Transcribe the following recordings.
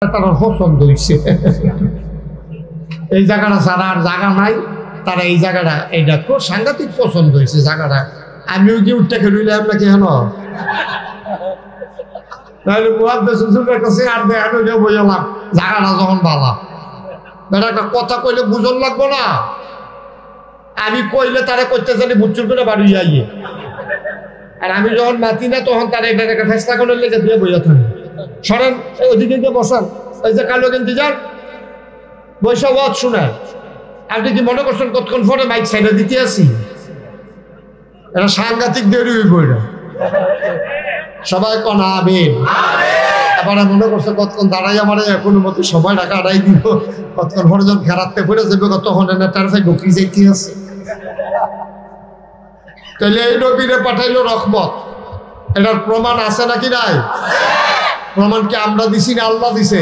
তারা পছন্দ হয়েছে এই জায়গাটা ছাড়া আর জায়গা নাই, তারা এই জায়গাটা এইটা খুব সাংঘাতিক পছন্দ হয়েছে জায়গাটা। আমিও কি উঠতে খেললে আপনাকে কেন তাহলে কাছে আর দেখানো যে বুঝলাম জায়গাটা যখন ভালো বেটা একটা কথা কইলে বুঝন লাগবো না। আমি কইলে তারা করতে চাইলে বুচ্চুর করে বাড়ি যাইয়ে, আর আমি যখন মাতি না তখন তারা এটা একটা ফেসলা করে লেগে দিয়ে বইয়া থাকি। সরেন ওইদিকে গিয়ে বসান, ওই যে কালো কিন্তু যান বৈশা ওয়াজ শুনেন। আপনি কি মনে করছেন কতক্ষণ পরে মাইক সাইডে দিতে আসি? এটা সাংঘাতিক দেরি হইব। এটা সবাই কন আমিন। আবার মনে করছে কতক্ষণ দাঁড়াই আমার কোনো মতো সবাই টাকা আড়াই দিব, কতক্ষণ পরে যখন খেরাতে পড়ে যাবে তখন তার ভাই ঢুকি যাইতে আছে। তাহলে এই নবীরে পাঠাইলো রহমত, এটার প্রমাণ আছে নাকি নাই? প্রমাণ কি আমরা দিছি না আল্লাহ দিছে?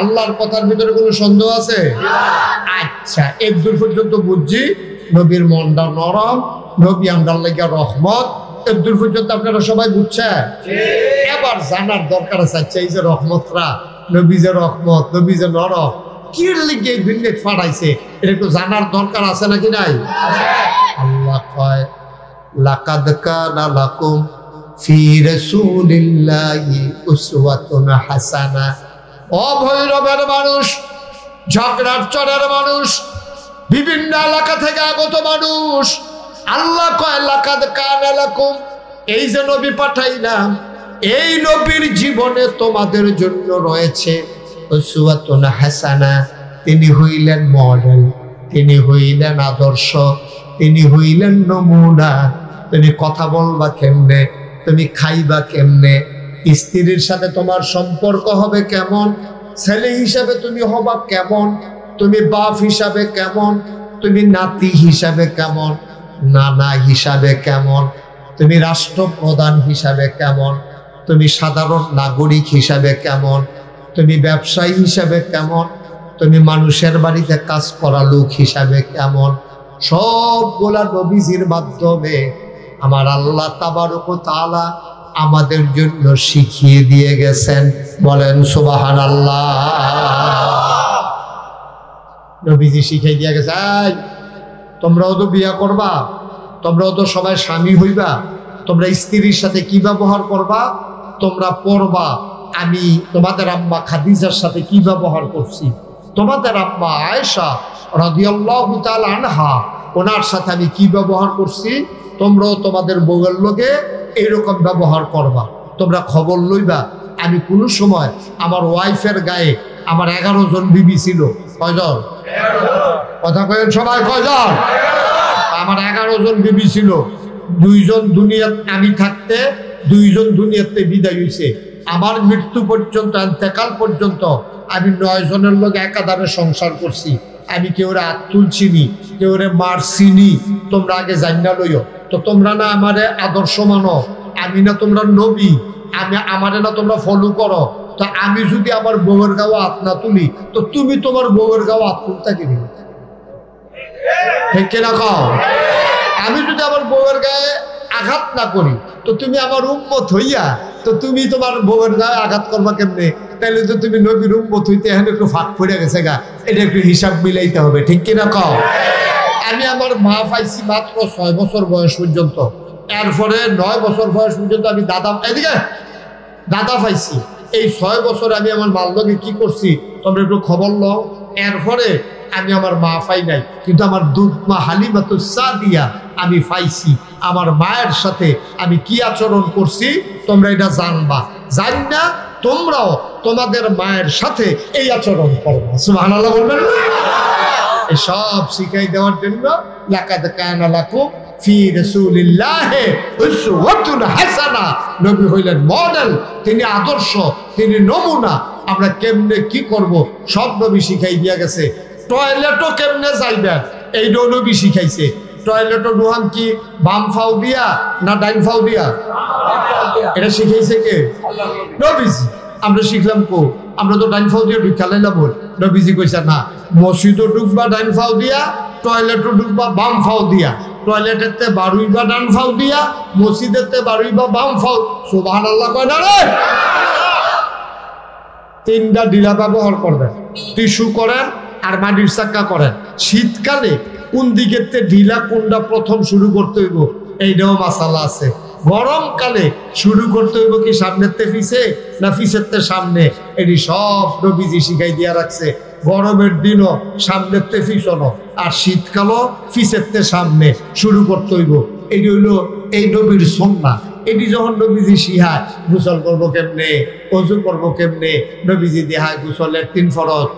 আল্লাহর কথার ভিতরে কোনো সন্দেহ আছে? আচ্ছা, এর দূর পর্যন্ত বুঝছি নবীর মনটা নরম, নবী আমরার লাগিয়া রহমত। এর দূর পর্যন্ত আপনারা সবাই বুঝছেন। এবার জানার দরকার আছে, আচ্ছা এই যে রহমতরা, নবী যে রহমত, নবী যে নরম, কি লিগে এই দুনিয়া ফাটাইছে এটা একটু জানার দরকার আছে নাকি নাই? আল্লাহ কয় লাকাদ কানা লাকুম ফি রাসূলিল্লাহি উসওয়াতুন হাসানা। ও ভৈরবের মানুষ, ঝগড়ার চরের মানুষ, বিভিন্ন এলাকা থেকে আগত মানুষ, আল্লাহ কয় লাকাদ কানা লাকুম, এই যে নবী পাঠাইলাম এই নবীর জীবনে তোমাদের জন্য রয়েছে উসওয়াতুন হাসানা। তিনি হইলেন মডেল, তিনি হইলেন আদর্শ, তিনি হইলেন নমুনা। তুমি কথা বলবা কেমনে, তুমি খাইবা কেমনে, স্ত্রীর সাথে তোমার সম্পর্ক হবে কেমন, ছেলে হিসাবে তুমি হবা কেমন, তুমি বাপ হিসাবে কেমন, তুমি নাতি হিসাবে কেমন, নানা হিসাবে কেমন, তুমি রাষ্ট্রপ্রধান হিসাবে কেমন, তুমি সাধারণ নাগরিক হিসাবে কেমন, তুমি ব্যবসায়ী হিসাবে কেমন, তুমি মানুষের বাড়িতে কাজ করা লোক হিসাবে কেমন, সবগুলা নবীজির মাধ্যমে আমার আল্লাহ তাবারক ওয়া তাআলা আমাদের জন্য শিখিয়ে দিয়ে গেছেন। বলেন সুবহানাল্লাহ। নবীজি শিখিয়ে দিয়ে গেছে, তোমরাও তো বিয়া করবা, তোমরাও তো সবাই স্বামী হইবা, তোমরা স্ত্রীর সাথে কি ব্যবহার করবা তোমরা পড়বা। আমি তোমাদের আম্মা খাদিজার সাথে কি ব্যবহার করছি, তোমাদের আম্মা আয়েশা রাদিয়াল্লাহু তাআলা আনহা ওনার সাথে আমি কি ব্যবহার করছি, তোমরাও তোমাদের বউয়ের লগে এইরকম ব্যবহার করবা। তোমরা খবর লইবা আমি কোনো সময় আমার ওয়াইফের গায়ে আমার 11 জন বিবি ছিল। কয়জন? কথা কয়েন সবাই, কয়জন? আমার 11 জন বিবি ছিল। 2 জন দুনিয়াতে আমি থাকতে, 2 জন দুনিয়াতে বিদায় হইছে। আমার মৃত্যু পর্যন্ত, ইন্তেকাল পর্যন্ত আমি 9 জনের লোক একাধারে সংসার করছি। আমি কেউরে হাত তুলছিনি, কেউরে মারছিনি। তোমরা আগে জান্না লইও তো, তোমরা না আমারে আদর্শ মানো, আমি না তোমরা নবী, আমি আমারে না তোমরা ফলো করো। তো আমি যদি আমার বউয়ের গাও হাত না তুলি তো তুমি তোমার বউয়ের গাও হাত তুলতে কিনি, ঠিক কিনা কও? আমি যদি আমার বউয়ের গায়ে আঘাত না করি তো তুমি আমার উম্মত হইয়া তো তুমি তোমার বউয়ের গায়ে আঘাত করবা কেমনে? তাহলে তো তুমি নবীর উম্মত হইতে এখন একটু ফাঁক পড়ে গেছে গা, এটা একটু হিসাব মিলাইতে হবে, ঠিক কিনা কও? আমি আমার মা পাইছি মাত্র 6 বছর বয়স পর্যন্ত, এরপরে 9 বছর বয়স পর্যন্ত আমি দাদা পাইছি। এই 6 বছর আমি আমার মার লগে কি করছি তোমরা একটু খবর লও। এরপরে আমি আমার মা পাই নাই, কিন্তু আমার দুধ মা হালিমাতুস সাদিয়া আমি পাইছি। আমার মায়ের সাথে আমি কি আচরণ করছি তোমরা এটা জানবা, জান না তোমরাও তোমাদের মায়ের সাথে এই আচরণ করবা। সুবহানাল্লাহ বলবেন। এই সব শিখাই দেওয়ার জন্য লাকাদ কানা লাকুম ফি রাসূলিল্লাহি উসওয়াতুন হাসানা। নবী হইলেন মডেল, তিনি আদর্শ, তিনি নমুনা। আমরা কেমনে কি করব সব নবী শিখাই দিয়া গেছে। টয়লেটও কেমনে যাইবেন এইটাও নবী শিখাইছে। টয়লেটও ঢুহান কি বাম ফাও দিয়া না ডাইন ফাও দিয়া? এটা শিখাইছে কে? নবীজি। আমরা শিখলাম কো? আমরা তো ডাইন ফাও দিয়ে ঢুকালাইলাম। নবীজি কইছে না, মসজিদও ঢুকবা ডাইন ফাও দিয়া, টয়লেটও ঢুকবা বাম ফাও দিয়া। টয়লেটেরতে বাড়ুইবা ডান ফাও দিয়া, মসজিদেরতে বাড়ুইবা বাম ফাও। সুবহানাল্লাহ কয় না রে? তিনটা ঢিলা ব্যবহার করবেন, টিস্যু করেন আর মাটির চাক্কা করেন। শীতকালে কোন দিকের ঢিলা কোনটা প্রথম শুরু করতে হইব এইটাও মাসালা আছে। গরমকালে শুরু করতে হইব কি সামনের তে পিছে না পিছের তে সামনে, এটি সব নবীজি শিখাই দিয়া রাখছে। গরমের দিনও সামনের তে পিছনো, আর শীতকালও পিছের তে সামনে শুরু করতে হইব। এটি হইল এই নবীর সুন্নাহ। এটি যখন নবীজি শিখায় গোসল করবো কেমনে, অজু করবো কেমনে, নবীজি দেখায় গোসলের 3 ফরজ,